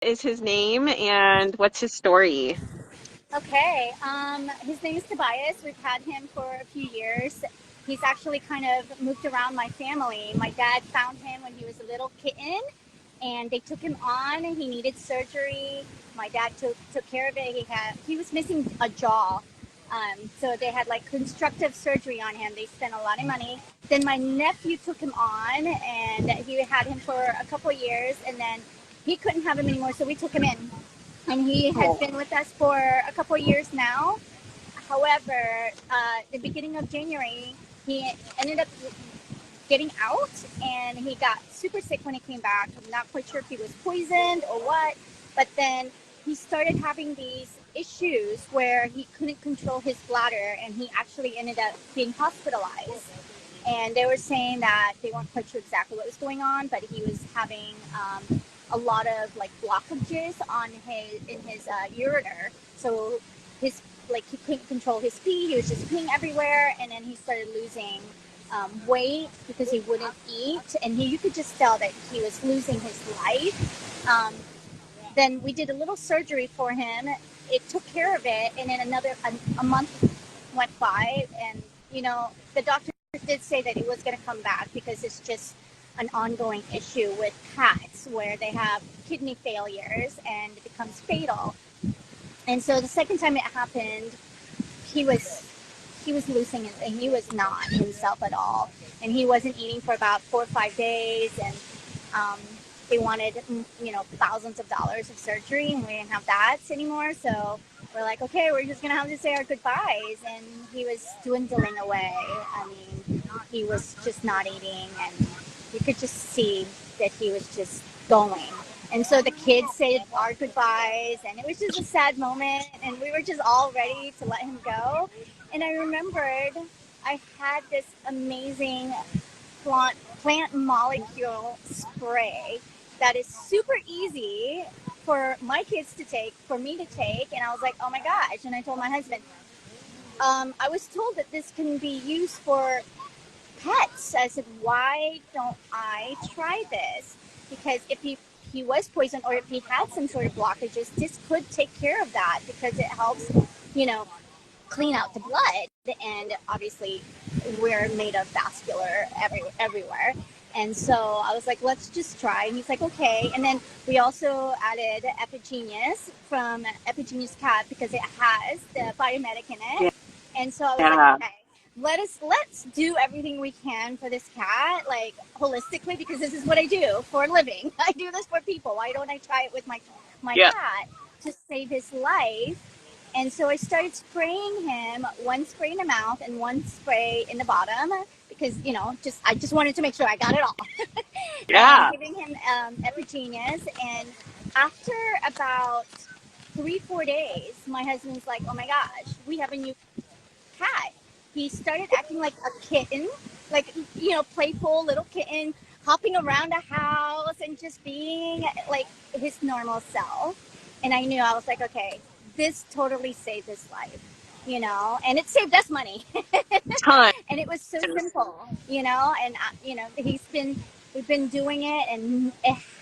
is his name and what's his story? Okay. His name is Tobias. We've had him for a few years. He's actually kind of moved around my family. My dad found him when he was a little kitten, and they took him on. He needed surgery. My dad took care of it. He was missing a jaw, so they had like constructive surgery on him. They spent a lot of money. Then my nephew took him on, and he had him for a couple of years, and then he couldn't have him anymore, so we took him in, and he has Oh, been with us for a couple of years now. However, the beginning of January, he ended up getting out, and he got super sick when he came back. I'm not quite sure if he was poisoned or what, but then he started having these issues where he couldn't control his bladder, and he actually ended up being hospitalized. And they were saying that they weren't quite sure exactly what was going on, but he was having a lot of like blockages on his ureter. So his like he couldn't control his pee. He was just peeing everywhere, and then he started losing weight because he wouldn't eat, and you could just tell that he was losing his life. Then we did a little surgery for him. It took care of it, and then a month went by, and the doctor did say that it was going to come back because it's just an ongoing issue with cats where they have kidney failures and it becomes fatal. And so the second time it happened, he was he was losing it, and he was not himself at all, and he wasn't eating for about 4 or 5 days, and um, they wanted thousands of dollars of surgery, and we didn't have that anymore. So we're like, okay, we're just gonna have to say our goodbyes, and he was dwindling away. I mean, he was just not eating, and you could just see that he was just going. And so the kids said our goodbyes, and it was just a sad moment, and we were just all ready to let him go. And I remembered I had this amazing plant molecule spray that is super easy for my kids to take, for me to take. And I was like, oh my gosh. And I told my husband, I was told that this can be used for pets. I said, why don't I try this? Because if he was poisoned, or if he had some sort of blockages, this could take care of that, because it helps, you know, clean out the blood. And obviously, we're made of vascular everywhere. And so I was like, let's just try. And he's like, okay. And then we also added Epigenius from Epigenius Cat because it has the biomedic in it. And so I was like, yeah. okay, let's do everything we can for this cat, like holistically, because this is what I do for a living. I do this for people. Why don't I try it with my Yeah. cat to save his life? And so I started spraying him, one spray in the mouth and one spray in the bottom, because I just wanted to make sure I got it all. And Yeah. giving him Epigenius. And after about 3 4 days, my husband's like, "Oh my gosh, we have a new cat." He started acting like a kitten, like playful little kitten, hopping around the house and just being like his normal self. And I knew, I was like, okay, this totally saved his life, and it saved us money. Ton. And it was so simple, and we've been doing it, and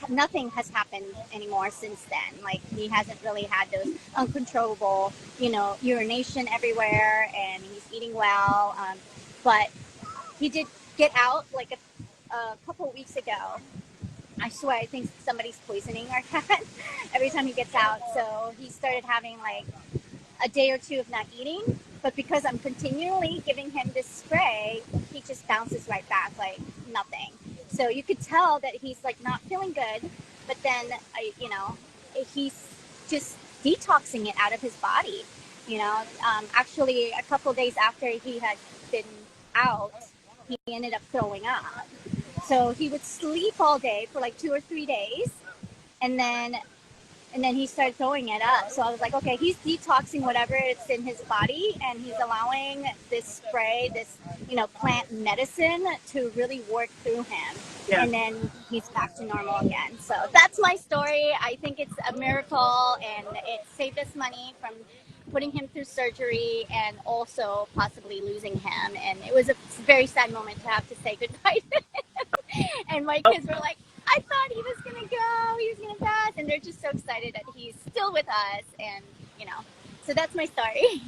nothing has happened anymore since then. Like, he hasn't really had those uncontrollable, urination everywhere, and he's eating well. But he did get out like a couple weeks ago. I swear, I think somebody's poisoning our cat every time he gets out. So he started having like a day or two of not eating, but because I'm continually giving him this spray, he just bounces right back like nothing. So you could tell that he's like not feeling good, but then he's just detoxing it out of his body. Actually, a couple days after he had been out, he ended up throwing up. So he would sleep all day for like 2 or 3 days, and then he started throwing it up. So I was like, okay, he's detoxing whatever it's in his body, and he's allowing this spray, this plant medicine, to really work through him. Yeah. And then he's back to normal again. So that's my story. I think it's a miracle, and it saved us money from putting him through surgery and also possibly losing him. And it was a very sad moment to have to say goodbye to him. And my kids were like, I thought he was gonna go, he was gonna pass, and they're just so excited that he's still with us, and you know, so that's my story.